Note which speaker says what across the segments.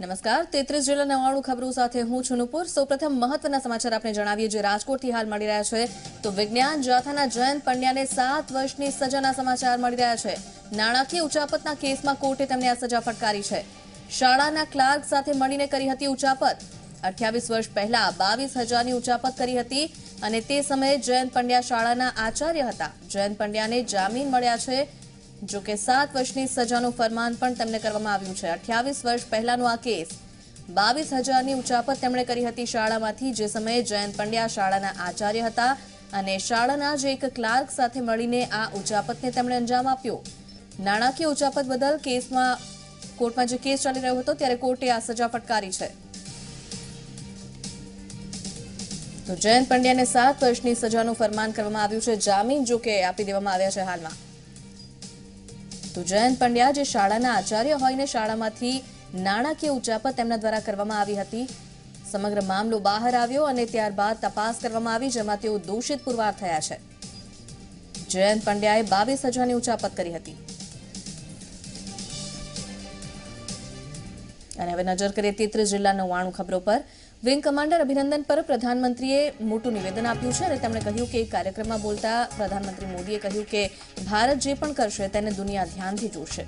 Speaker 1: નમસ્કાર 33 જિલ્લા 99 ખબરો સાથે હું છું નુપુર। સૌપ્રથમ મહત્વના સમાચાર આપણે જણાવીએ જે રાજકોટથી હાલ મળી રહ્યા છે તો વિજ્ઞાન જાથાના જયંત પંડ્યાને 7 વર્ષની સજાના સમાચાર મળી રહ્યા છે। નાણાકીય ઉચાપતના કેસમાં કોર્ટે તેમને આ સજા ફટકારી છે। શાળાના ક્લાર્ક સાથે મળીને કરી હતી ઉચાપત। 28 વર્ષ પહેલા 22,000ની ઉચાપત કરી હતી અને તે સમયે જયંત પંડ્યા શાળાના આચાર્ય હતા। જયંત પંડ્યાને જામીન મળ્યા છે। जो कि 7 वर्षनी सजाનું ફરમાન પણ તેમને કરવામાં આવ્યું છે। 28 વર્ષ પહેલાનો આ કેસ 22,000ની ઉચાપત તેમણે કરી હતી શાળામાંથી, જે સમયે જયંત પંડ્યા શાળાના આચાર્ય હતા અને શાળાના જ એક ક્લાર્ક સાથે મળીને આ ઉચાપતને તેમણે અંજામ આપ્યો। નાણાકીય ઉચાપત બદલ કોર્ટમાં જે કેસ ચાલી રહ્યો હતો ત્યારે કોર્ટે આ સજા ફટકારી છે। તો જયંત પંડ્યાને 7 વર્ષની સજાનું ફરમાન કરવામાં આવ્યું છે। જામીન જો કે આપી દેવામાં આવ્યા છે હાલમાં। तो जयंत पंड्या जे शाळाना आचार्य होईने शाळामांथी नाणाकीय उचापत तेमना द्वारा करवामां आवी हती। समग्र मामलो बहार आव्यो अने त्यारबाद तपास करवामां आवी, जेमां तेओ दोषित पुरवार थया छे। जयंत पंड्याए 22,000ની उचापत करी हती। અને હવે નજર કરીએ 33 જિલ્લા 99 ખબરો પર। વિંગ કમાન્ડર અભિનંદન પર પ્રધાનમંત્રીએ મોટું નિવેદન આપ્યું છે અને તેમણે કહ્યું કે કાર્યક્રમમાં બોલતા પ્રધાનમંત્રી મોદીએ કહ્યું કે ભારત જે પણ કરશે તેને દુનિયા ધ્યાનથી જોશે।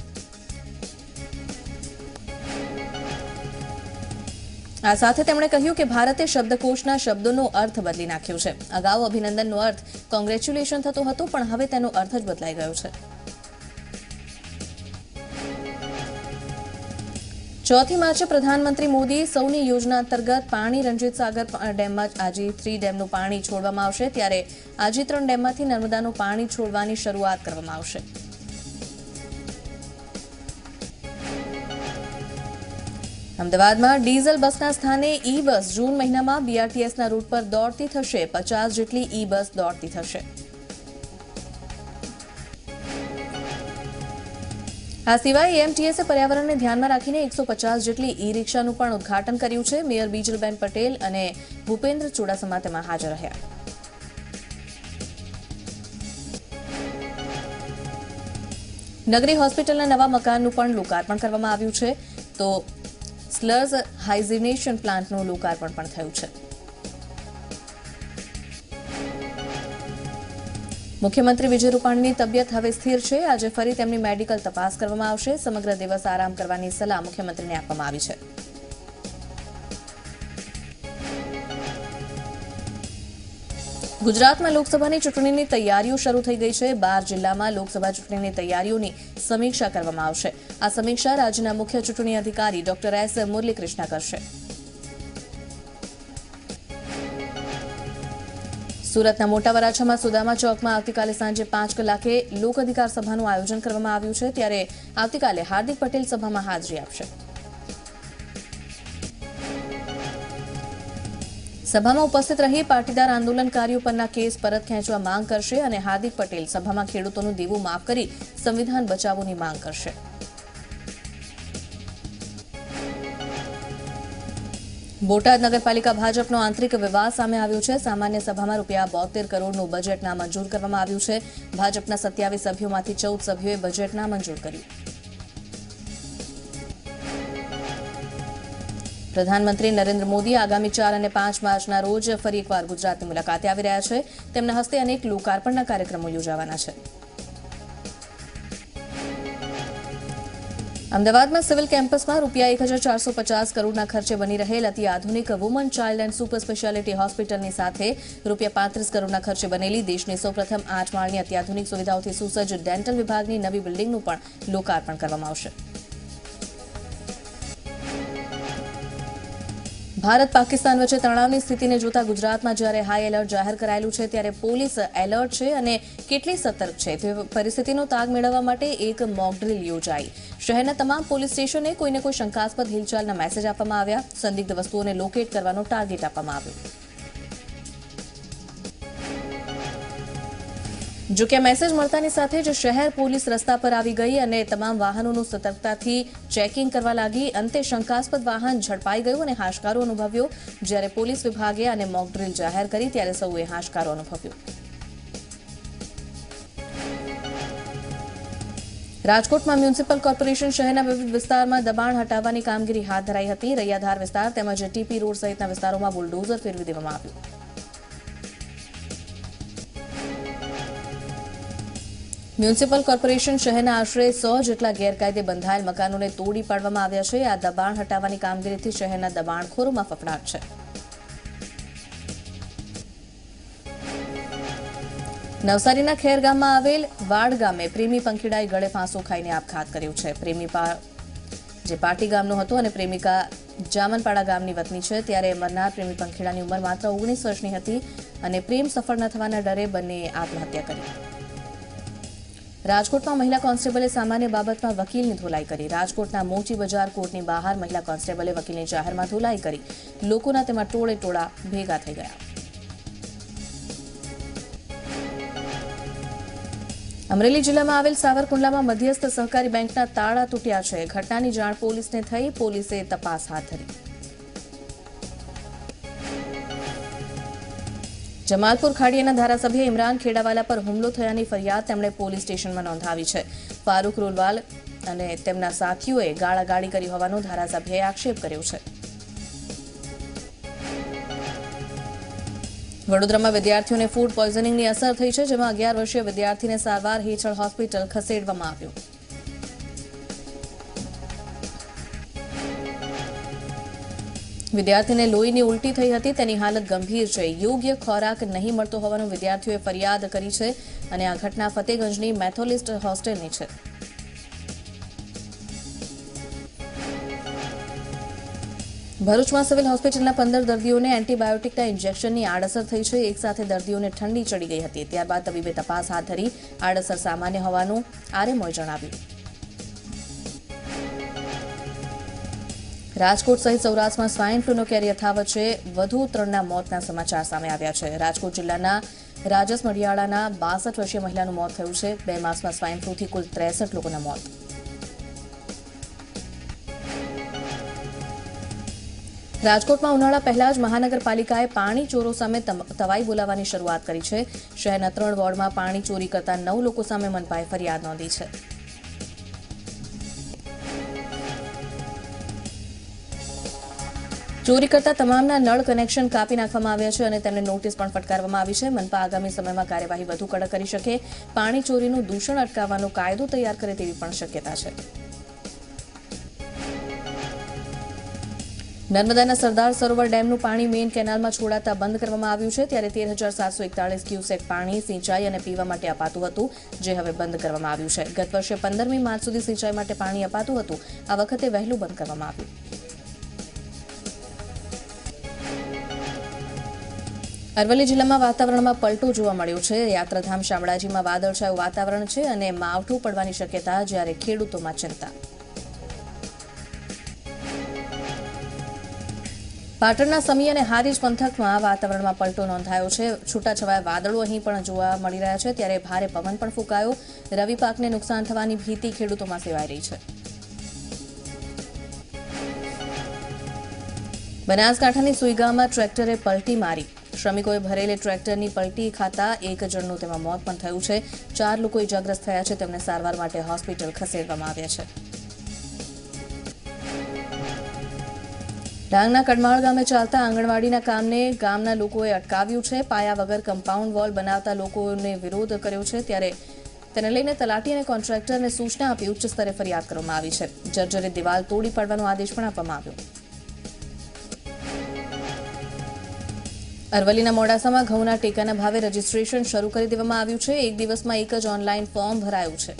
Speaker 1: આ સાથે તેમણે કહ્યું કે ભારતે શબ્દકોશના શબ્દોનો અર્થ બદલી નાખ્યો છે। અગાઉ અભિનંદનનો અર્થ કોંગ્રેચ્યુલેશન થતો હતો, પણ હવે તેનો અર્થ જ બદલાઈ ગયો છે। चौथी मार्चे प्रधानमंत्री मोदी सौनी योजना अंतर्गत पाणी रंजीत सागर डेम में आजी 3 डेमનું पाणी छोड़वामां आवशे, त्यारे आजी 3 डेममांथी नर्मदाનું पाणी छोड़वानी शरूआत करवामां आवशे। अमदावादमां डीजल बसना स्थाने ई बस जून महीनामां बीआरटीएसना रूट पर दौड़ती थशे। 50 जेटली ई बस दौड़ती थशे। आ सिवाय एएमटीएसे पर्यावरणने ध्यानमां राखीने 150 जेटली ई रिक्षानुं पण उद्घाटन कर्युं छे। मेयर बीजलबेन पटेल अने भूपेन्द्र चुडासमा तेमां हाजर रह्या। नगरी होस्पिટલના નવા મકાનનું પણ લોકાર્પણ કરવામાં આવ્યું છે। તો સ્લર્સ હાઇજિનેશન પ્લાન્ટનું લોકાર્પણ પણ થયું છે। मुख्यमंत्री विजय रूपाणीनी तबियत हवे स्थिर छे। आज फरी तेमनी मेडिकल तपास करवामां आवशे। समग्र दिवस आराम करवानी सलाह मुख्यमंत्रीने आपवामां आवी छे। गुजरातमां लोकसभानी चूंटણીની तैयारीओ शरू थई गई छे। 12 जिल्लामां लोकसभा चूंटણીની तैयारीओनी समीक्षा करवामां आवशे। आ समीक्षा राज्यना मुख्य चूंटणी अधिकारी डॉक्टर एस मुरलीकृष्णा करशे। सूरतना मोटा वराछामां सुदामा चौकमां आवतीकाले सांजे 5 कलाके लोक अधिकार सभानुं आयोजन करवामां આવ્યું છે, ત્યારે આવતીકાલે હાર્દિક પટેલ સભામાં હાજરી આપશે। સભામાં ઉપસ્થિત રહી પાટીદાર આંદોલનકારીઓ પરના કેસ પરત ખેંચવા માંગ કરશે અને હાર્દિક પટેલ સભામાં ખેડૂતોનું દેવું માફ કરી સંવિધાન બચાવોની માંગ કરશે। बोटाद नगरपालिका भाजपनो आंतरिक विवाद सामे आव्यो छे। सामान्य सभामां ₹72 करोड़नुं बजेट नामंजूर करवामां आव्युं छे। भाजपना 27 सभ्योमांथी 14 सभ्योए बजेट नामंजूर कर्युं। प्रधानमंत्री नरेन्द्र मोदी आगामी 4 અને 5 मार्चना रोज फरी एकवार गुजरातनी मुलाकाते આવી રહ્યા છે। તેમના હસ્તે અનેક લોકાર્પણના કાર્યક્રમો યોજાવાના છે। अमदावादमां सिविल केम्पसमां ₹1,450 करोड़ना खर्चे बनी रहेल अति आधुनिक woman child and super speciality होस्पिટલની સાથે ₹35 करोड़ना खर्चे बनेली देशની સૌપ્રથમ 8 માળની અત્યાધુનિક સુવિધાઓથી સુસજ્જ ડેન્ટલ વિભાગની નવી બિલ્ડિંગનું પણ લોકાર્પણ કરવામાં આવશે। भारत पाकिस्तान वच्चे तणावनी स्थितिने जोता गुजरातमां ज्यारे हाई एलर्ट जाहेर करायेलुं छे, त्यारे पोलीस एलर्ट छे अने केटली सतर्क छे ते परिस्थितिनो ताग मेळववा माटे एक मॉक ड्रिल योजाई। शहेरना तमाम पोलीस स्टेशने कोईने कोई शंकास्पद हिलचालना मेसेज आपवामां આવ્યા। संदिग्ध वस्तुओने लोकेट करवानो टार्गेट आपवामां આવ્યો। जो कि मैसेज मळतानी साथे ज शहर पोलीस रस्ता पर आवी गई अने तमाम वाहनोनुं सतर्कताथी चेकिंग करवा लागी। अंते शंकास्पद वाहन झड़पाई गयुं अने हाशकारो अनुभव्यो। ज्यारे पोलीस विभागे आने मॉक ड्रिल जाहेर करी त्यारे सौए हाशकारो अनुभव्यो। રાજકોટમાં મ્યુનિસિપલ કોર્પોરેશન શહેરના વિવિધ વિસ્તારમાં દબાણ હટાવવાની કામગીરી હાથ ધરાઈ હતી. રૈયાધાર વિસ્તાર તેમજ ટીપી રોડ સહિતના વિસ્તારોમાં બુલડોઝર ફેરવી દેવામાં આવ્યું. મ્યુનિસિપલ કોર્પોરેશન શહેરના આશરે 100 જેટલા ગેરકાયદે બંધાયેલ મકાનોને તોડી પાડવામાં આવ્યા છે. આ દબાણ હટાવવાની કામગીરીથી શહેરના દબાણખોરોમાં ફફડાટ છે. નવસારીના ખેરગામમાં આવેલ વાડ ગામે પ્રેમી પંખીડાએ ગળે ફાંસો ખાઈને આપઘાત કર્યો છે. પ્રેમી જે પાટી ગામનો હતો અને પ્રેમિકા જામનપાડા ગામની વતની છે. ત્યારે મરનાર પ્રેમી પંખીડાની ઉંમર માત્ર 19 વર્ષની હતી અને પ્રેમ સફળ ન થવાના ડરે બંનેએ આત્મહત્યા કરી. રાજકોટમાં મહિલા કોન્સ્ટેબલે સામાન્ય બાબતમાં વકીલની ધોલાઈ કરી. રાજકોટના મોચી બજાર કોર્ટની બહાર મહિલા કોન્સ્ટેબલે વકીલની જાહેરમાં ધોલાઈ કરી. લોકોના તેમાં ટોળે ટોળા ભેગા થઈ ગયા. અમરેલી જિલ્લામાં આવેલ સાવરકુંડલામાં મધ્યસ્થ સહકારી બેંકના તાળા તૂટ્યા છે. ઘટનાની જાણ પોલીસને થઈ. પોલીસે તપાસ હાથ ધરી. જમાલપુર ખાડીયાના ધારાસભ્ય ઇમરાન ખેડાવાલા પર હુમલો થયાની ફરિયાદ તેમણે પોલીસ સ્ટેશનમાં નોંધાવી છે. ફારૂક રોલવાલ અને તેમના સાથીઓએ ગાળાગાળી કરી હોવાનો ધારાસભ્યએ આક્ષેપ કર્યો છે. વડોદરામાં વિદ્યાર્થીઓને ફૂડ પોઈઝનિંગની અસર થઈ છે, જેમાં 11 વર્ષીય વિદ્યાર્થીને સારવાર હેઠળ હોસ્પિટલ ખસેડવામાં આવ્યો. વિદ્યાર્થીને લોહીની ઉલટી થઈ હતી. તેની હાલત ગંભીર છે. યોગ્ય ખોરાક નહીં મળતો હોવાનું વિદ્યાર્થીઓએ ફરિયાદ કરી છે અને આ ઘટના ફતેગંજની મેથોલિસ્ટ હોસ્ટેલની છે. ભરૂચમાં સિવિલ હોસ્પિટલના 15 દર્દીઓને એન્ટીબાયોટિકના ઇન્જેક્શનની આડઅસર થઈ છે. એક સાથે દર્દીઓને ઠંડી ચડી ગઈ હતી. ત્યારબાદ તબીબે તપાસ હાથ ધરી. આડઅસર સામાન્ય હોવાનું આરએમઓએ જણાવ્યું. રાજકોટ સહિત સૌરાષ્ટ્રમાં સ્વાઇન ફ્લૂનો કેર યથાવત છે. વધુ 3ના મોતના સમાચાર સામે આવ્યા છે. રાજકોટ જિલ્લાના રાજસ મડિયાળાના 62 વર્ષીય મહિલાનું મોત થયું છે. 2 માસમાં સ્વાઇન ફ્લૂથી કુલ 63 લોકોના મોત. રાજકોટમાં ઉનાળા પહેલા જ મહાનગરપાલિકાએ પાણી ચોરો સામે તવાઈ બોલાવવાની શરૂઆત કરી છે. શહેરના 3 વોર્ડમાં પાણી ચોરી કરતા 9 લોકો સામે મનપાએ ફરિયાદ નોંધી છે. ચોરી કરતા તમામના નળ કનેક્શન કાપી નાખવામાં આવ્યા છે અને તેમને નોટિસ પણ ફટકારવામાં આવી છે. મનપા આગામી સમયમાં કાર્યવાહી વધુ કડક કરી શકે. પાણી ચોરીનું દૂષણ અટકાવવાનો કાયદો તૈયાર કરે તેવી પણ શક્યતા છે. નર્મદાના સરદાર સરોવર ડેમનું પાણી મેઇન કેનાલમાં છોડાતા બંધ કરવામાં આવ્યું છે. ત્યારે 13,741 ક્યુસેક પાણી સિંચાઈ અને પીવા માટે અપાતું હતું, જે હવે બંધ કરવામાં આવ્યું છે. ગત વર્ષે 15મી માર્ચ સુધી સિંચાઈ માટે પાણી અપાતું હતું. આ વખતે વહેલું બંધ કરવામાં આવ્યું. અરવલ્લી જિલ્લામાં વાતાવરણમાં પલટો જોવા મળ્યો છે. યાત્રાધામ શામળાજીમાં વાદળછાયું વાતાવરણ છે અને માવઠું પડવાની શક્યતા, જ્યારે ખેડૂતોમાં ચિંતા. પાટણના સમી અને હારીજ પંથકમાં વાતાવરણમાં પલટો નોંધાયો છે. છૂટાછવાયા વાદળો અહીં પણ જોવા મળી રહ્યા છે. ત્યારે ભારે પવન પણ ફૂંકાયો. રવિ પાકને નુકસાન થવાની ભીતિ ખેડૂતોમાં સેવાઈ રહી છે. બનાસકાંઠાની સુઈગામમાં ટ્રેક્ટરે પલટી મારી. શ્રમિકોએ ભરેલી ટ્રેક્ટરની પલટી ખાતા 1 જણનું તેમાં મોત પણ થયું છે. 4 લોકો ઇજાગ્રસ્ત થયા છે. તેમને સારવાર માટે હોસ્પિટલ ખસેડવામાં આવ્યા છે. ડાંગના કડમાળ ગામે ચાલતા આંગણવાડીના કામને ગામના લોકોએ અટકાવ્યું છે. પાયા વગર કમ્પાઉન્ડ વોલ બનાવતા લોકોને વિરોધ કર્યો છે. ત્યારે તેને લઈને તલાટી અને કોન્ટ્રાક્ટરને સૂચના આપી ઉચ્ચ સ્તરે ફરિયાદ કરવામાં આવી છે. જર્જરિત દિવાલ તોડી પાડવાનો આદેશ પણ આપવામાં આવ્યો. અરવલ્લીના મોડાસામાં ઘઉંના ટેકાના ભાવે રજીસ્ટ્રેશન શરૂ કરી દેવામાં આવ્યું છે. 1 દિવસમાં 1 જ ઓનલાઈન ફોર્મ ભરાયું છે.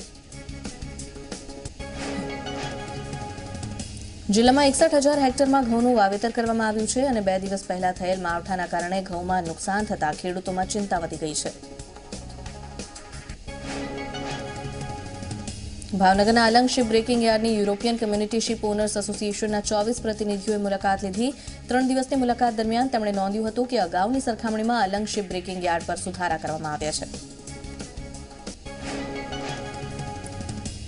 Speaker 1: જિલ્લામાં 61,000 હેક્ટરમાં ઘઉંનું વાવેતર કરવામાં આવ્યું છે અને 2 દિવસ પહેલા થયેલ માવઠાના કારણે ઘઉંમાં નુકસાન થતા ખેડૂતોમાં ચિંતા વધી ગઈ છે. ભાવનગરના અલંગ શિપ બ્રેકિંગ યાર્ડની યુરોપિયન કમ્યુનિટી શિપ ઓનર્સ એસોસિએશનના 24 પ્રતિનિધિઓએ મુલાકાત લીધી. 3 દિવસની મુલાકાત દરમિયાન તેમણે નોંધ્યું હતું કે અગાઉની સરખામણીમાં અલંગ શિપ બ્રેકિંગ યાર્ડ પર સુધારા કરવામાં આવ્યા છે.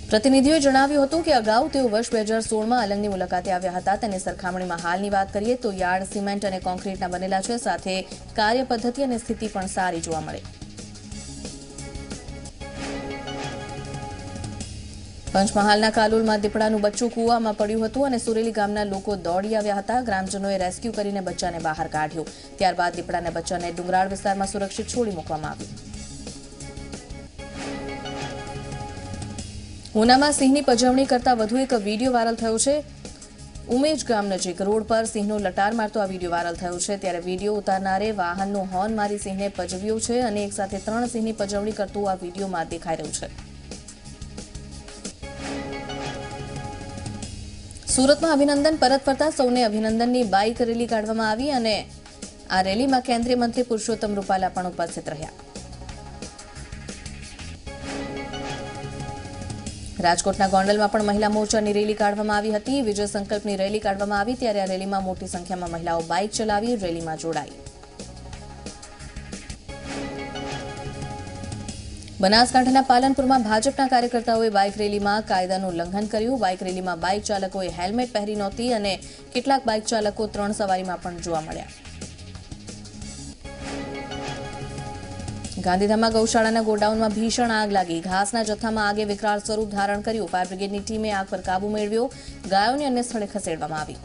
Speaker 1: પ્રતિનિધિઓએ જણાવ્યું હતું કે અગાઉ તેઓ વર્ષ 2016માં અલંગની મુલાકાતે આવ્યા હતા. તેની સરખામણીમાં હાલની વાત કરીએ તો યાર્ડ સિમેન્ટ અને કોન્ક્રીટના બનેલા છે. સાથે કાર્ય પદ્ધતિ અને સ્થિતિ પણ સારી જોવા મળે. પંચમહાલના કાલોલમાં દીપડાનું બચ્ચું કૂવામાં પડ્યું હતું અને સુરેલી ગામના લોકો દોડી આવ્યા હતા. ગ્રામજનોએ રેસ્ક્યુ કરીને બચ્ચાને બહાર કાઢ્યું. ત્યારબાદ દીપડાને બચ્ચાને ડુંગરાળ વિસ્તારમાં સુરક્ષિત છોડી મૂકવામાં આવ્યું. ઉનામાં સિંહની પજવણી કરતા વધુ એક વિડીયો વાયરલ થયો છે. ઉમેજ ગામ નજીક રોડ પર સિંહનો લટાર મારતો આ વિડીયો વાયરલ થયો છે. ત્યારે વિડીયો ઉતારનારે વાહનનો હોર્ન મારી સિંહને પજવ્યો છે અને એક સાથે 3 સિંહની પજવણી કરતું આ વિડીયોમાં દેખાઈ રહ્યું છે. સુરતમાં અભિનંદન પરત ફરતા સૌને અભિનંદનની બાઇક રેલી કાઢવામાં આવી અને આ રેલીમાં કેન્દ્રીય મંત્રી પુરુષોત્તમ રૂપાલા પણ ઉપસ્થિત રહ્યા. રાજકોટના ગોંડલમાં પણ મહિલા મોરચાની રેલી કાઢવામાં આવી હતી. વિજય સંકલ્પની રેલી કાઢવામાં આવી ત્યારે આ રેલીમાં મોટી સંખ્યામાં મહિલાઓ બાઇક ચલાવી રેલીમાં જોડાઈ. બનાસકાંઠાના પાલનપુરમાં ભાજપના કાર્યકર્તાઓએ બાઇક રેલીમાં કાયદાનું ઉલ્લંઘન કર્યું. બાઇક રેલીમાં બાઇક ચાલકોએ હેલ્મેટ પહેરી નહોતી અને કેટલાક બાઇક ચાલકો 3 સવારીમાં પણ જોવા મળ્યા. ગાંધીધામમાં ગૌશાળાના ગોડાઉનમાં ભીષણ આગ લાગી. ઘાસના જથ્થામાં આગે વિકરાળ સ્વરૂપ ધારણ કર્યું. ફાયર બ્રિગેડની ટીમે આગ પર કાબુ મેળવ્યો. ગાયોને અન્ય સ્થળે ખસેડવામાં આવી.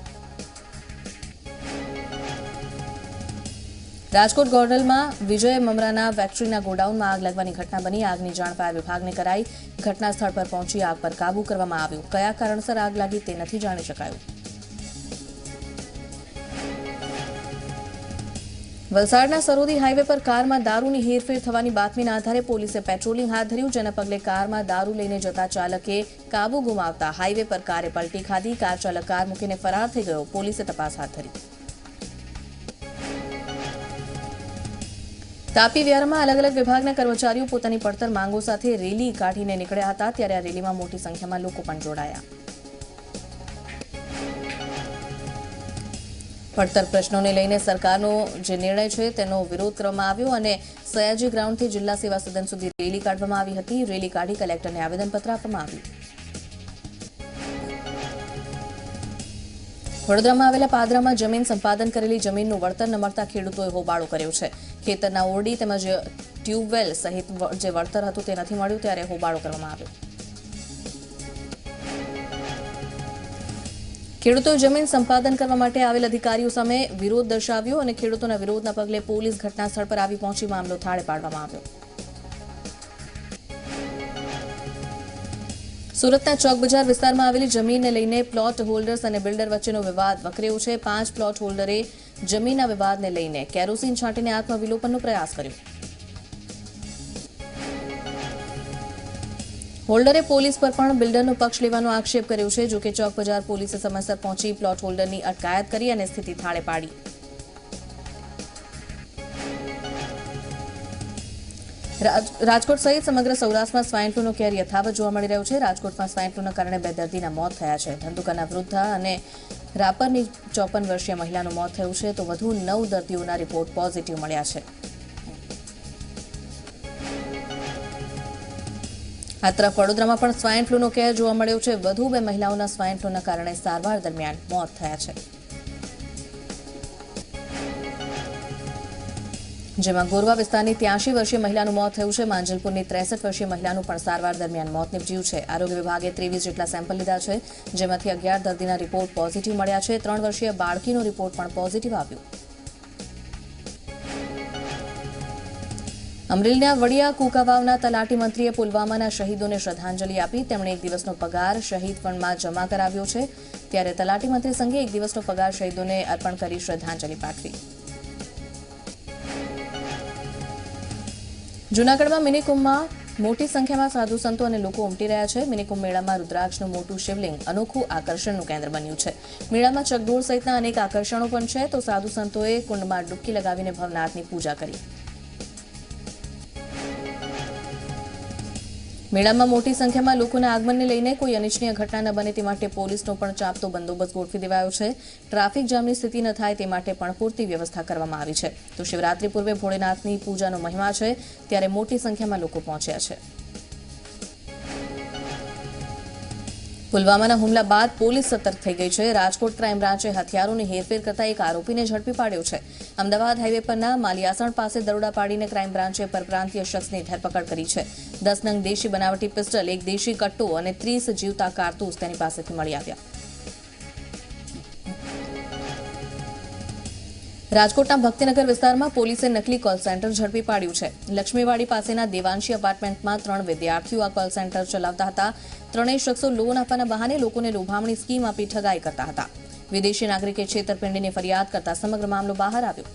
Speaker 1: રાજકોટ ગોંડલમાં વિજય મમરાના ફેક્ટરીના ગોડાઉનમાં આગ લાગવાની ઘટના બની. આગની જાણ ફાયર વિભાગને કરાઈ. ઘટના સ્થળ પર પહોંચી આગ પર કાબુ કરવામાં આવ્યું. કયા કારણસર આગ લાગી તે નથી જાણી શકાયું. વલસાડના સરોદી હાઈવે પર કારમાં દારૂની હેરફેર થવાની બાતમીના આધારે પોલીસે પેટ્રોલિંગ હાથ ધર્યું. જેના પગલે કારમાં દારૂ લઈને જતા ચાલકે કાબુ ગુમાવતા હાઈવે પર કારે પલટી ખાધી. કાર ચાલક કાર મૂકીને ફરાર થઈ ગયો. પોલીસે તપાસ હાથ ધરી. તાપી વ્યારામાં અલગ અલગ વિભાગના કર્મચારીઓ પોતાની પડતર માંગો સાથે રેલી કાઢીને નીકળ્યા હતા. ત્યારે આ રેલીમાં મોટી સંખ્યામાં લોકો પણ જોડાયા. પડતર પ્રશ્નોને લઈને સરકારનો જે નિર્ણય છે તેનો વિરોધ કરવામાં આવ્યો અને સયાજી ગ્રાઉન્ડથી જિલ્લા સેવા સદન સુધી રેલી કાઢવામાં આવી હતી. રેલી કાઢી કલેક્ટરને આવેદનપત્ર આપવામાં આવ્યું. વડોદરામાં આવેલા પાદરામાં જમીન સંપાદન કરેલી જમીનનું વળતર ન મળતા ખેડૂતોએ હોબાળો કર્યો છે. ખેતરના ઓરડી તેમજ ટ્યુબવેલ સહિત જે વળતર હતું તે નથી મળ્યું ત્યારે હોબાળો કરવામાં આવ્યો. ખેડૂતોએ જમીન સંપાદન કરવા માટે આવેલ અધિકારીઓ સામે વિરોધ દર્શાવ્યો અને ખેડૂતોના વિરોધના પગલે પોલીસ ઘટના સ્થળ પર આવી પહોંચી મામલો થાળે પાડવામાં આવ્યો. સુરતના ચોક બજાર વિસ્તારમાં આવેલી જમીનને લઈને પ્લોટ હોલ્ડર્સ અને બિલ્ડર વચ્ચેનો વિવાદ વકર્યો છે. 5 પ્લોટ હોલ્ડરે જમીનના વિવાદને લઈને કેરોસીન છાંટીને આત્મવિલોપનનો પ્રયાસ કર્યો. હોલ્ડરે પોલીસ પર પણ બિલ્ડરનો પક્ષ લેવાનો આક્ષેપ કર્યો છે. જોકે ચોક બજાર પોલીસે સમયસર પહોંચી પ્લોટ હોલ્ડરની અટકાયત કરી અને સ્થિતિ થાળે પાડી. રાજકોટ સહિત સમગ્ર સૌરાષ્ટ્રમાં સ્વાઇન ફ્લૂનો કેર યથાવત જોવા મળી રહ્યો છે. રાજકોટમાં સ્વાઇન ફ્લૂના કારણે 2 દર્દીના મોત થયા છે. ધંધુકાના વૃદ્ધ અને રાપરની 54 વર્ષીય મહિલાનું મોત થયું છે તો વધુ 9 દર્દીઓના રિપોર્ટ પોઝિટિવ મળ્યા છે. આ તરફ વડોદરામાં પણ સ્વાઇન ફ્લૂનો કેર જોવા મળ્યો છે. વધુ 2 મહિલાઓના સ્વાઇન ફ્લૂના કારણે સારવાર દરમિયાન મોત થયા છે. જેમાં ગોરવા વિસ્તારની 83 વર્ષીય મહિલાનું મોત થયું છે. માંજલપુરની 63 વર્ષીય મહિલાનું પણ સારવાર દરમિયાન મોત નીપજ્યું છે. આરોગ્ય વિભાગે 23 જેટલા સેમ્પલ લીધા છે, જેમાંથી 11 દર્દીના રિપોર્ટ પોઝિટિવ મળ્યા છે. 3 વર્ષીય બાળકીનો રિપોર્ટ પણ પોઝિટિવ આવ્યો. અમરેલીના વડિયા કુકાવાવના તલાટી મંત્રીએ પુલવામાના શહીદોને શ્રદ્ધાંજલિ આપી. તેમણે 1 દિવસનો પગાર શહીદ ફંડમાં જમા કરાવ્યો છે. ત્યારે તલાટી મંત્રી સંઘે 1 દિવસનો પગાર શહીદોને અર્પણ કરી શ્રદ્ધાંજલિ પાઠવી. જૂનાગઢમાં મિનિકુંભમાં મોટી સંખ્યામાં સાધુ સંતો અને લોકો ઉમટી રહ્યા છે. મિનિકુંભ મેળામાં રુદ્રાક્ષનું મોટું શિવલિંગ અનોખું આકર્ષણનું કેન્દ્ર બન્યું છે. મેળામાં ચકડોળ સહિતના અનેક આકર્ષણો પણ છે તો સાધુ સંતોએ કુંડમાં ડૂબકી લગાવીને ભવનાથની પૂજા કરી. મેળામાં મોટી સંખ્યામાં લોકોના આગમનને લઈને કોઈ અનિચ્છનીય ઘટના ન બને તે માટે પોલીસનો પણ ચાંપતો બંદોબસ્ત ગોઠવી દેવાયો છે. ટ્રાફિક જામની સ્થિતિ ન થાય તે માટે પણ પૂરતી વ્યવસ્થા કરવામાં આવી છે. તો શિવરાત્રી પૂર્વે ભોળેનાથની પૂજાનો મહિમા છે ત્યારે મોટી સંખ્યામાં લોકો પહોંચ્યા છે. પુલવામાના હુમલા બાદ પોલીસ સતર્ક થઈ ગઈ છે. રાજકોટ ક્રાઇમ બ્રાન્ચે હથિયારોની હેરફેર કરતા એક આરોપીને ઝડપી પાડ્યો છે. અમદાવાદ હાઈવે પરના માલિયાસણ પાસે દરોડા પાડીને ક્રાઇમ બ્રાન્ચે પરપ્રાંતીય શખ્સની ધરપકડ કરી છે. 10 નંગ દેશી બનાવટી પિસ્ટલ, એક દેશી કટ્ટો અને 30 જીવતા કારતૂસ તેની પાસેથી મળી આવ્યા. રાજકોટના ભક્તિનગર વિસ્તારમાં પોલીસે નકલી કોલ સેન્ટર ઝડપી પાડ્યું છે. લક્ષ્મીવાડી પાસેના દેવાંશી અપાર્ટમેન્ટમાં 3 વિદ્યાર્થીઓ આ કોલ સેન્ટર ચલાવતા હતા. ત્રણેય શખ્સો લોન આપવાના બહાને લોકોને લોભામણી સ્કીમ આપી ઠગાઈ કરતા હતા. વિદેશી નાગરિકે છેતરપિંડીની ફરિયાદ કરતા સમગ્ર મામલો બહાર આવ્યો.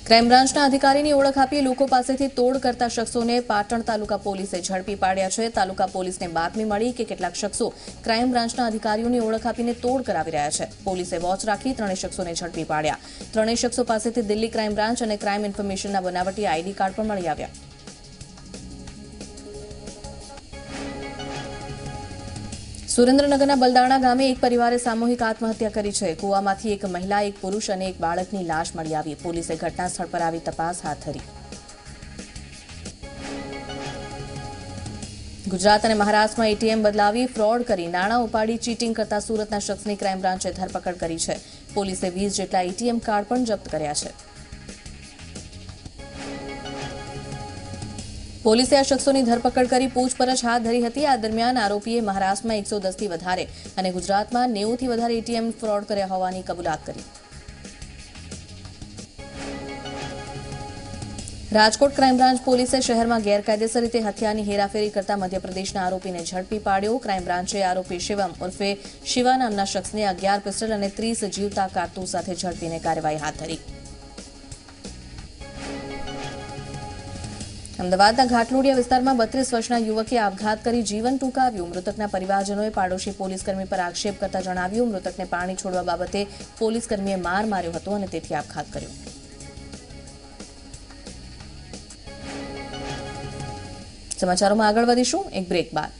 Speaker 1: ક્રાઇમ બ્રાન્ચના અધિકારીની ઓળખ આપી લોકો પાસેથી તોડ કરતા શખ્સોને પાટણ તાલુકા પોલીસે ઝડપી પાડ્યા છે. તાલુકા પોલીસને બાતમી મળી કે કેટલાક શખ્સો ક્રાઇમ બ્રાન્ચના અધિકારીઓની ઓળખ આપીને તોડ કરાવી રહ્યા છે. પોલીસે વોચ રાખી ત્રણેય શખ્સોને ઝડપી પાડ્યા. ત્રણેય શખ્સો પાસેથી દિલ્હી ક્રાઇમ બ્રાન્ચ અને ક્રાઇમ ઇન્ફોર્મેશનના બનાવટી આઈડી કાર્ડ પણ મળી આવ્યા. સુરેન્દ્રનગરના બલદાણા ગામે એક પરિવારે સામૂહિક આત્મહત્યા કરી છે. કૂવામાંથી એક મહિલા, એક પુરુષ અને એક બાળકની લાશ મળી આવી. પોલીસે ઘટના સ્થળ પર આવી તપાસ હાથ ધરી. ગુજરાત અને મહારાષ્ટ્રમાં એટીએમ બદલાવી ફ્રોડ કરી નાણાં ઉપાડી ચીટિંગ કરતા સુરતના શખ્સની ક્રાઇમ બ્રાન્ચે ધરપકડ કરી છે. પોલીસે 20 જેટલા એટીએમ કાર્ડ પણ જપ્ત કર્યા છે. પોલીસે આ શખ્સોની ધરપકડ કરી પૂછપરછ હાથ ધરી હતી. આ દરમિયાન આરોપીએ મહારાષ્ટ્રમાં 110થી વધારે અને ગુજરાતમાં 90થી વધારે એટીએમ ફ્રોડ કર્યા હોવાની કબૂલાત કરી. રાજકોટ ક્રાઇમ બ્રાન્ચ પોલીસે શહેરમાં ગેરકાયદેસર રીતે હથિયારની હેરાફેરી કરતા મધ્યપ્રદેશના આરોપીને ઝડપી પાડ્યો. ક્રાઇમ બ્રાન્ચે આરોપી શિવમ ઉર્ફે શિવા નામના શખ્સને 11 પિસ્ટલ અને 30 જીવતા કારતૂસ સાથે ઝડપીને કાર્યવાહી હાથ ધરી. અમદાવાદના ઘાટલોડિયા વિસ્તારમાં 32 વર્ષના યુવકે આપઘાત કરી જીવન ટૂંકાવ્યું. મૃતકના પરિવારજનોએ પાડોશી પોલીસકર્મી પર આક્ષેપ કરતા જણાવ્યું, મૃતકને પાણી છોડવા બાબતે પોલીસકર્મીએ માર માર્યો હતો અને તેથી આપઘાત કર્યો. સમાચારોમાં આગળ વધીશું એક બ્રેક બાદ.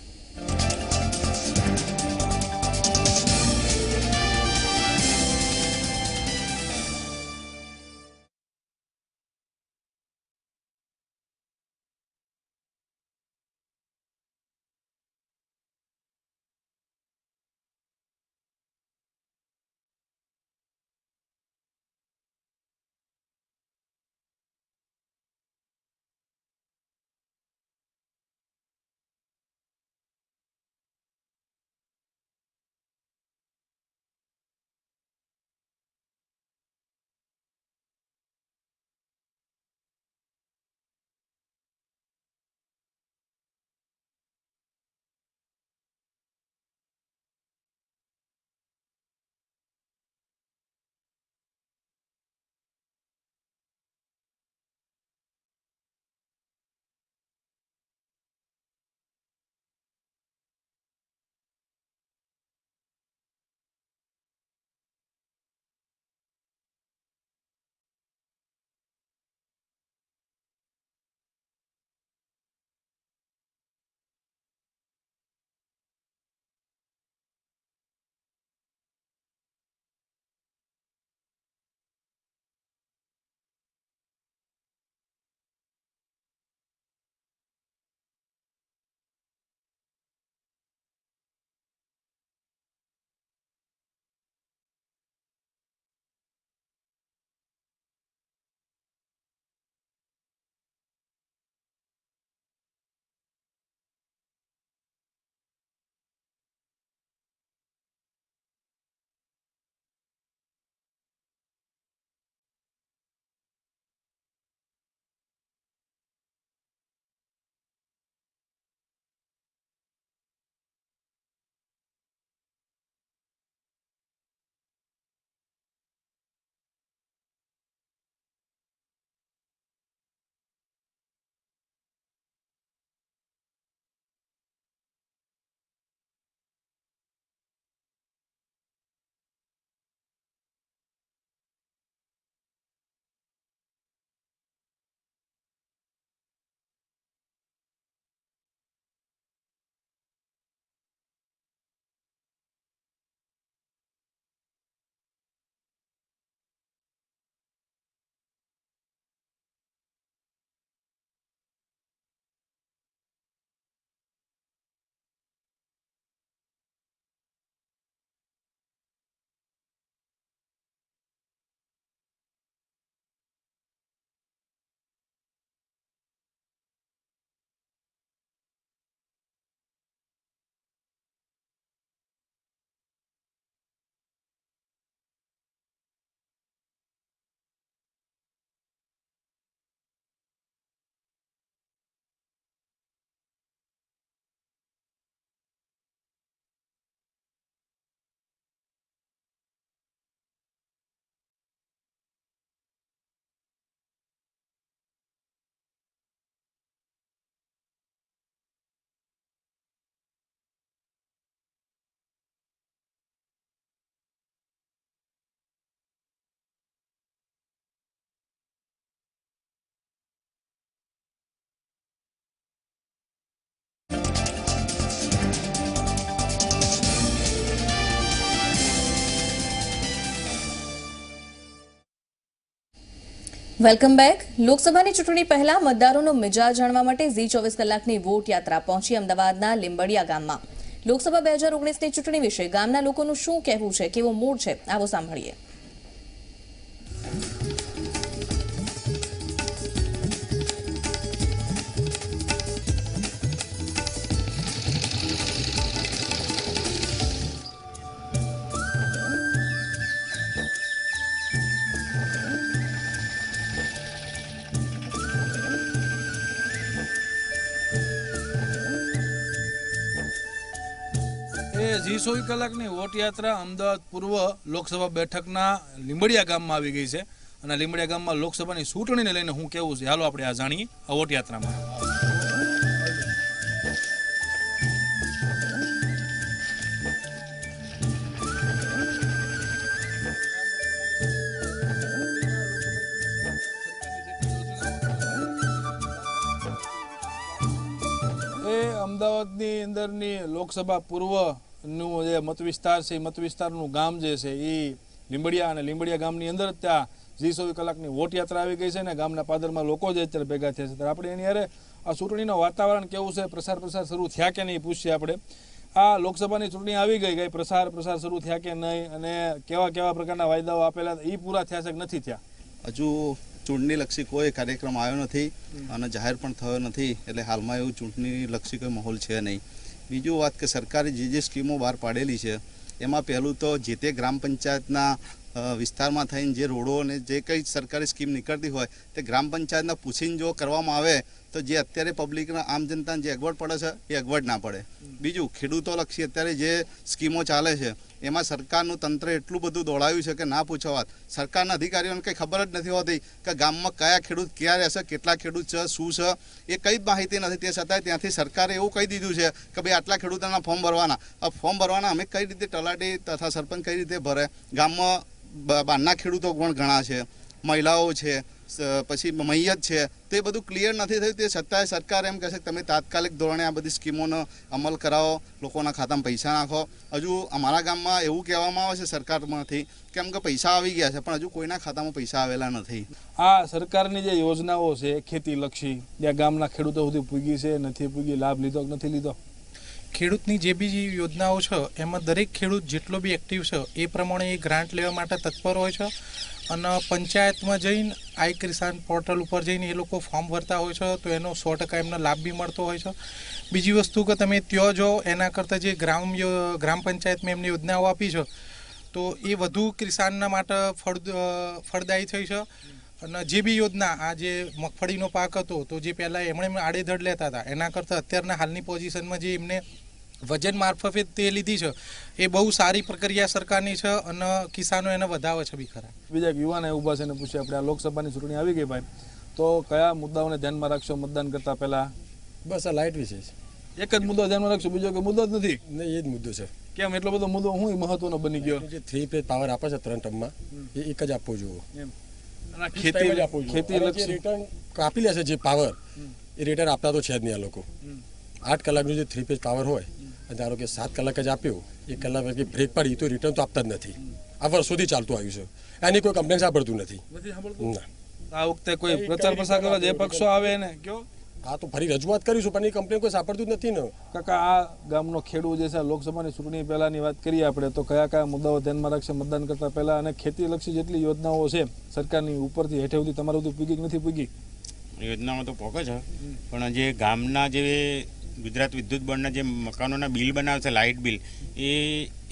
Speaker 1: Welcome back. લોકસભાની ચૂંટણી પહેલા મતદારોનો મિજાજ જાણવા માટે ઝી 24 કલાકની વોટ યાત્રા પહોંચી અમદાવાદના લીંબડિયા ગામમાં. લોકસભા 2019ની ચૂંટણી વિશે ગામના લોકોનું શું કહેવું છે, કેવો મૂડ છે, આવો સાંભળીએ.
Speaker 2: ઝી 24 કલાકની વોટ યાત્રા અમદાવાદ પૂર્વ લોકસભા બેઠકના લીંબડિયા ગામમાં આવી ગઈ છે અને લીંબડિયા ગામમાં લોકસભાની ચૂંટણીને લઈને હું કેવું છે હાલો આપણે આ જાણીએ આ વોટ યાત્રામાં. અમદાવાદની અંદરની લોકસભા પૂર્વનું જે મત વિસ્તાર છે એ મત વિસ્તારનું ગામ જે છે એ લીંબડિયા અને લીંબડિયા ગામની અંદર ત્યાં ઝી 24 કલાકની વોટ યાત્રા આવી ગઈ છે ને ગામના પાદરમાં લોકો જે અત્યારે ભેગા થયા છે ત્યારે આપણે એની અરે આ ચૂંટણીનું વાતાવરણ કેવું છે, પ્રસાર શરૂ થયા કે નહીં પૂછીએ આપણે. આ લોકસભાની ચૂંટણી આવી ગઈ પ્રસાર શરૂ થયા કે નહીં અને કેવા પ્રકારના વાયદાઓ આપેલા એ પૂરા થયા છે કે નથી થયા?
Speaker 3: હજુ ચૂંટણીલક્ષી કોઈ કાર્યક્રમ આવ્યો નથી અને જાહેર પણ થયો નથી, એટલે હાલમાં એવું ચૂંટણીલક્ષી કોઈ માહોલ છે નહીં. બીજું વાત કે સરકારે જે સ્કીમો બહાર પાડેલી છે એમાં પહેલું તો જે તે ગ્રામ પંચાયતના વિસ્તારમાં થઈને જે રોડો અને જે કંઈ સરકારી સ્કીમ નીકળતી હોય તે ગ્રામ પંચાયતના પૂછીને જો કરવામાં આવે તો જે અત્યારે પબ્લિકના આમ જનતાને જે અગવડ પડે છે એ અગવડ ના પડે. બીજું ખેડૂતોલક્ષી અત્યારે જે સ્કીમો ચાલે છે એમાં સરકારનું તંત્ર એટલું બધું દોડાવ્યું છે કે ના પૂછો વાત. સરકારના અધિકારીઓને કંઈ ખબર જ નથી હોતી કે ગામમાં કયા ખેડૂત ક્યાં રહેશે, કેટલા ખેડૂત છે, શું છે, એ કંઈ જ માહિતી નથી. તે છતાંય ત્યાંથી સરકારે એવું કહી દીધું છે કે ભાઈ આટલા ખેડૂતોના ફોર્મ ભરવાના. આ ફોર્મ ભરવાના અમે કઈ રીતે તલાટી તથા સરપંચ કઈ રીતે ભરે? ગામમાં બહારના ખેડૂતો પણ ઘણા છે, મહિલાઓ છે, પછી મૈયત છે, તો એ બધું ક્લિયર નથી થયું. તે છતાંય સરકાર એમ કહે છે કે તમે તાત્કાલિક ધોરણે આ બધી સ્કીમોનો અમલ કરાવો, લોકોના ખાતામાં પૈસા નાખો. હજુ અમારા ગામમાં એવું કહેવામાં આવે છે સરકારમાંથી કેમ કે પૈસા આવી ગયા છે પણ હજુ કોઈના ખાતામાં પૈસા આવેલા નથી.
Speaker 2: આ સરકારની જે યોજનાઓ છે ખેતીલક્ષી જ્યાં ગામના ખેડૂતો સુધી પૂગી છે, નથી પૂગી, લાભ લીધો કે નથી લીધો?
Speaker 4: ખેડૂતની જે બી યોજનાઓ છે એમાં દરેક ખેડૂત જેટલો બી એક્ટિવ છે એ પ્રમાણે એ ગ્રાન્ટ લેવા માટે તત્પર હોય છે અને પંચાયતમાં જઈને આઈ કિસાન પોર્ટલ ઉપર જઈને એ લોકો ફોર્મ ભરતા હોય છે તો એનો 100% એમને લાભ બી મળતો હોય છે. બીજી વસ્તુ કે તમે ત્યાં જો એના કરતાં જે ગ્રામ પંચાયતમાં એમની યોજનાઓ આપી છે તો એ વધુ કિસાનના માટે ફળદાયી થઈ છે. અને જે બી યોજના આ જે મગફળીનો પાક હતો તો જે પહેલાં એમણે આડેધડ લેતા હતા એના કરતાં અત્યારના હાલની પોઝિશનમાં જે એમને વજન મારફતે તે લીધી છે એ બહુ સારી પ્રક્રિયા સરકારની છે અને કિસાનો એને વધાવે છે બી ખરા.
Speaker 2: બીજા યુવાને ઊભા છે ને પૂછ્યું આપણે આ લોકસભાની ચૂંટણી આવી ગઈ ભાઈ, તો કયા મુદ્દાઓને ધ્યાનમાં રાખશો મતદાન કરતા પહેલા?
Speaker 5: બસ આ લાઇટ વિશે
Speaker 2: એક જ મુદ્દો ધ્યાનમાં રાખશો, બીજો કે મુદ્દો જ નથી?
Speaker 5: નહીં, એ જ મુદ્દો છે.
Speaker 2: કેમ એટલો બધો મુદ્દો હું મહત્વનો બની ગયો?
Speaker 5: જે 3 ફેઝ પાવર આપે છે 3 ટર્મમાં એ એક જ આપવો જોઈએ.
Speaker 2: ખેતી
Speaker 5: રિટર્ન કાપી લે છે જે પાવર એ રિટર્ન આપતા તો છે જ નહીં. આ લોકો 8 કલાકનું જે 3 ફેઝ પાવર હોય અને ધારો કે 7 કલાક જ આપ્યો, 1 કલાક પછી બ્રેક પડી તો રિટર્ન તો આપતા જ નથી. આ વર્ષોથી ચાલતું આવ્યું છે, એની કોઈ કમ્પ્લેન સાંભળતું નથી. ના,
Speaker 2: આ વખતે કોઈ પ્રચાર પ્રસાર કરવા જે પક્ષો આવે ને કયો
Speaker 5: આ તો ફરી રજૂઆત કરીશું પણ એ કમ્પ્લેન કોઈ સાંભળતું જ નથી ને.
Speaker 2: કાકા આ ગામનો ખેડૂત જે છે લોકસભાની ચૂંટણી પહેલાની વાત કરીએ આપણે તો કયા મુદ્દાઓ ધ્યાનમાં રાખશે મતદાન કરતા પહેલા અને ખેતીલક્ષી જેટલી યોજનાઓ છે સરકારની ઉપરથી હેઠે સુધી તમારા સુધી પૂગી કે નથી પૂગી?
Speaker 6: યોજનાઓ તો પોકે છે પણ જે ગામના જે ગુજરાત વિદ્યુત બોર્ડના જે મકાનોના બિલ બનાવે છે લાઇટ બિલ એ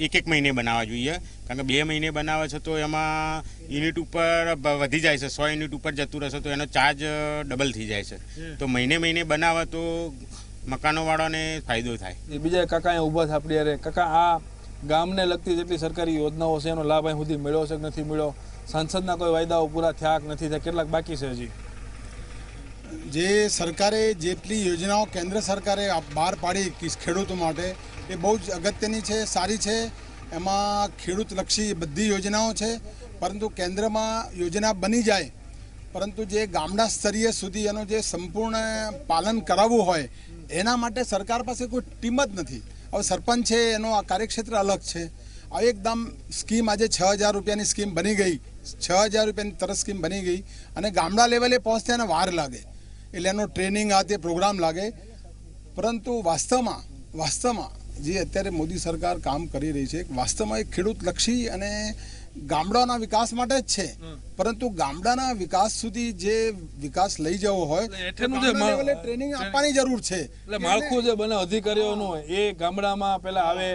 Speaker 6: એક મહિને બનાવવા જોઈએ, કારણ કે 2 મહિને બનાવે છે તો એમાં યુનિટ ઉપર વધી જાય છે, 100 યુનિટ ઉપર જતું રહેશે તો એનો ચાર્જ ડબલ થઈ જાય છે. તો મહિને બનાવે તો મકાનોવાળાને ફાયદો થાય.
Speaker 2: બીજા કાકા અહીંયા ઊભા છે આપણી યારે. કાકા આ ગામને લગતી જેટલી સરકારી યોજનાઓ છે એનો લાભ અહીં સુધી મળ્યો છે કે નથી મળ્યો? સાંસદના કોઈ વાયદાઓ પૂરા થયા કે નથી થયા? કેટલાક બાકી છે હજી?
Speaker 7: જે સરકારે જેટલી યોજનાઓ કેન્દ્ર સરકારે બહાર પાડી ખેડૂતો માટે એ બહુ જ અગત્યની છે, સારી છે. એમાં ખેડૂતલક્ષી બધી યોજનાઓ છે, પરંતુ કેન્દ્રમાં યોજના બની જાય પરંતુ જે ગામડા સ્તરીય સુધી એનું જે સંપૂર્ણ પાલન કરાવવું હોય એના માટે સરકાર પાસે કોઈ ટીમ જ નથી. હવે સરપંચ છે એનો આ કાર્યક્ષેત્ર અલગ છે. આ એકદમ સ્કીમ આજે 6,000 રૂપિયાની સ્કીમ બની ગઈ 6,000 રૂપિયાની તરત સ્કીમ બની ગઈ અને ગામડા લેવલે પહોંચતા એને વાર લાગે, એટલે એનો ટ્રેનિંગ આ તે પ્રોગ્રામ લાગે. પરંતુ વાસ્તવમાં જે અત્યારે મોદી સરકાર કામ કરી રહી છે વાસ્તવમાં એક ખેડૂતલક્ષી અને ગામડાના વિકાસ માટે જ છે. પરંતુ ગામડાના વિકાસ સુધી જે વિકાસ લઈ જવો હોય
Speaker 2: હેઠળનું જે
Speaker 7: ટ્રેનિંગ આપવાની જરૂર છે.
Speaker 2: એટલે માળખું જે બને અધિકારીઓનું હોય એ ગામડામાં પેલા આવે,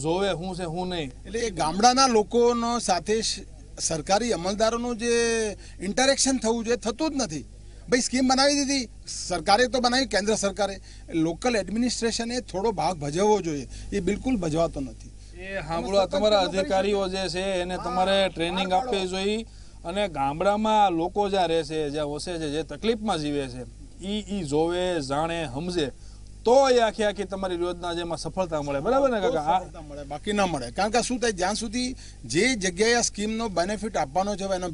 Speaker 2: જોવે શું છે શું નહીં.
Speaker 7: એટલે એ ગામડાના લોકોનો સાથે સરકારી અમલદારોનું જે ઇન્ટરેક્શન થવું જોઈએ થતું જ નથી. ભાઈ સ્કીમ બનાવી દીધી સરકારે તો બનાવી, કેન્દ્ર સરકારે, લોકલ એડમિનિસ્ટ્રેશને થોડો ભાગ ભજવવો જોઈએ, એ બિલકુલ ભજવાતો નથી.
Speaker 2: એ સાંભળવા તમારા અધિકારીઓ જે છે એને તમારે ટ્રેનિંગ આપવી જોઈએ અને ગામડામાં લોકો જ્યાં રહે છે, જ્યાં વસે છે, જે તકલીફમાં જીવે છે એ જોવે, જાણે, સમજે તો એ આખી તમારી યોજના જેમાં સફળતા મળે. બરાબર ને કાકા?
Speaker 7: મળે, બાકી ના મળે. કારણ કે શું થાય, જ્યાં સુધી જે જગ્યાએ આ સ્કીમનો બેનિફિટ આપવાનો છે, એનો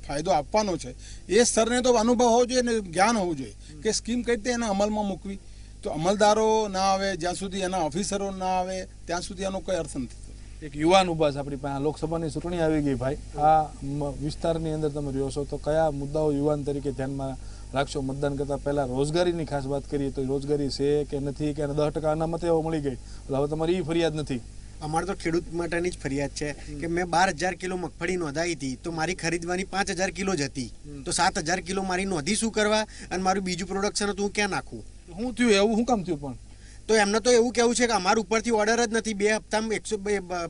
Speaker 7: ફાયદો આપવાનો છે, એ સ્તરને તો અનુભવ હોવો જોઈએ અને જ્ઞાન હોવું જોઈએ કે સ્કીમ કઈ રીતે એને અમલમાં મૂકવી. તો અમલદારો ના આવે જ્યાં સુધી, એના ઓફિસરો ના આવે ત્યાં સુધી એનો કોઈ અર્થ નથી.
Speaker 2: એક યુવાન ઉભા છે આપણી પાસે, લોકસભાની ચૂંટણી આવી ગઈ ભાઈ, આ વિસ્તારની અંદર તમે રહ્યો છો તો કયા મુદ્દાઓ યુવાન તરીકે ધ્યાનમાં રાખશો? મતદાન કરતા પહેલા રોજગારીની ખાસ વાત કરીએ તો રોજગારી છે કે નથી, કે 10% અનામત એવો મળી ગઈ, હવે તમારી એ ફરિયાદ નથી?
Speaker 8: અમારે તો ખેડૂત માટેની જ ફરિયાદ છે કે મેં 12,000 કિલો મગફળી નોંધાવી હતી તો મારી ખરીદવાની 5,000 કિલો જ હતી, તો 7,000 કિલો મારી નોંધી શું કરવા અને મારું બીજું પ્રોડક્શન હતું હું ક્યાં નાખું?
Speaker 2: શું થયું એવું? શું કામ થયું? પણ
Speaker 8: તો એમને તો એવું કહેવું છે કે અમારા ઉપરથી ઓર્ડર જ નથી, 2 હપ્તામાં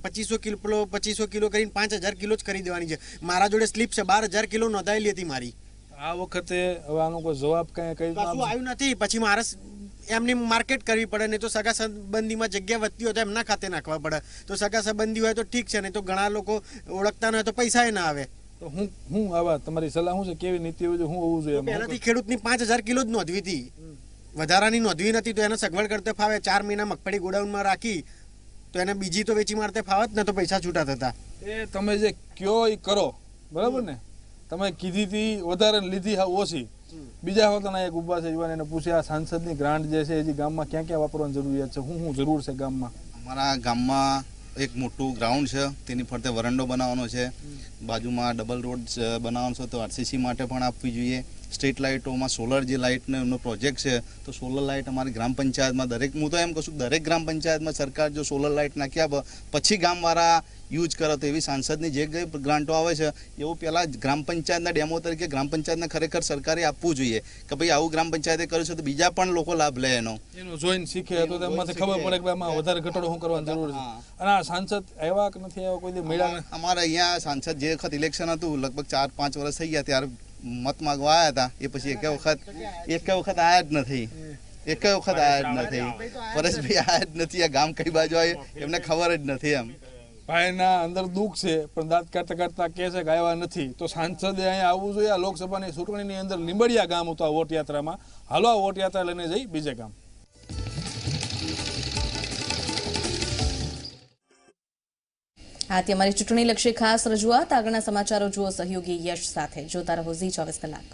Speaker 8: 2,500 કિલો કરીને 5,000 કિલો જ ખરીદવાની છે. મારા જોડે સ્લીપ છે, 12,000 કિલો નોંધાયેલી હતી મારી.
Speaker 2: આ વખતે હવે આનો કોઈ જવાબ કઈ
Speaker 8: કશું આવ્યું નથી. પછી મારે એમની માર્કેટ કરવી પડે, નહીં તો સગા સંબંધીમાં જગ્યા વધતી હોય તો એમના ખાતે નાખવા પડે. તો સગા સંબંધી હોય તો ઠીક છે, નહીં તો ઘણા લોકો ઓળખતા ન હોય તો પૈસા ના આવે.
Speaker 2: તો હું આવા તમારી સલાહ શું છે? કેવી નીતિ હોય, શું હોવું જોઈએ?
Speaker 8: પહેલાથી ખેડૂતની 5,000 કિલો જ નોંધવી હતી, વધારાની નોંધવી નથી. તો એને સગવડ કરતે ફાવે, 4 મહિના મગફળી ગોડાઉનમાં રાખી તો એને બીજી તો વેચી મારતે ફાવત ને, તો પૈસા છૂટા થતા.
Speaker 2: એ તમે જે કયો એ કરો, બરાબર ને? તમે કીધી હતી વધારે, લીધી હા ઓછી. બીજા હોતા એક ઉભા છે યુવાન, એને પૂછ્યા સાંસદની ગ્રાન્ટ જે છે એ ગામમાં ક્યાં ક્યાં વાપરવાની જરૂરિયાત છે, શું જરૂર છે ગામમાં?
Speaker 3: અમારા ગામમાં એક મોટું ગ્રાઉન્ડ છે, તેની ફરતે વરંડો બનાવવાનો છે, બાજુમાં ડબલ રોડ બનાવવાનો છે, તો આરસીસી માટે પણ આપવી જોઈએ. સ્ટ્રીટ લાઇટોમાં સોલર જે લાઇટનો એમનો પ્રોજેક્ટ છે, તો સોલર લાઇટ અમારી ગ્રામ પંચાયતમાં હું તો એમ કહું છું દરેક ગ્રામ પંચાયતમાં સરકાર જો સોલર લાઇટ નાખી આપે પછી ગામવાળા યુઝ કરે તો એવી સાંસદની જે કંઈ ગ્રાન્ટો આવે છે એવું પહેલાં ગ્રામ પંચાયતના ડેમો તરીકે ગ્રામ પંચાયતને ખરેખર સરકારે આપવું જોઈએ કે ભાઈ આવું ગ્રામ પંચાયતે કર્યું છે તો બીજા પણ લોકો લાભ લે એનો
Speaker 2: જોઈને શીખે તો તેમાંથી ખબર પડે કે આમાં વધારે ઘટાડો શું કરવાની જરૂર છે. અને આ સાંસદ આવ્યા કે નથી આવ્યા, કોઈ દી મળ્યા?
Speaker 3: અમારે અહીંયા સાંસદ જે વખત ઇલેક્શન હતું લગભગ 4-5 વર્ષ થઈ ગયા, ત્યારે મત માંગવા આવ્યા હતા, એ પછી એક વખત આવ્યા જ નથી. પરેશભાઈ આવ્યા જ નથી. આ ગામ કઈ બાજુ આવે એમને ખબર જ નથી. એમ
Speaker 2: ભાઈના અંદર દુઃખ છે પણ દાંત કાઢતા કાઢતા કહે છે કે આવ્યા નથી. તો સાંસદે અહીંયા આવવું જોઈએ. આ લોકસભાની ચૂંટણીની અંદર લીંબડિયા ગામ હતું આ વોટ યાત્રામાં. હાલો આ વોટ યાત્રા લઈને જઈ બીજે ગામ.
Speaker 1: આ હતી અમારી ચૂંટણીલક્ષી ખાસ રજૂઆત. આગળના સમાચારો જુઓ સહયોગી યશ સાથે. જોતા રહો ઝી 24 કલાક.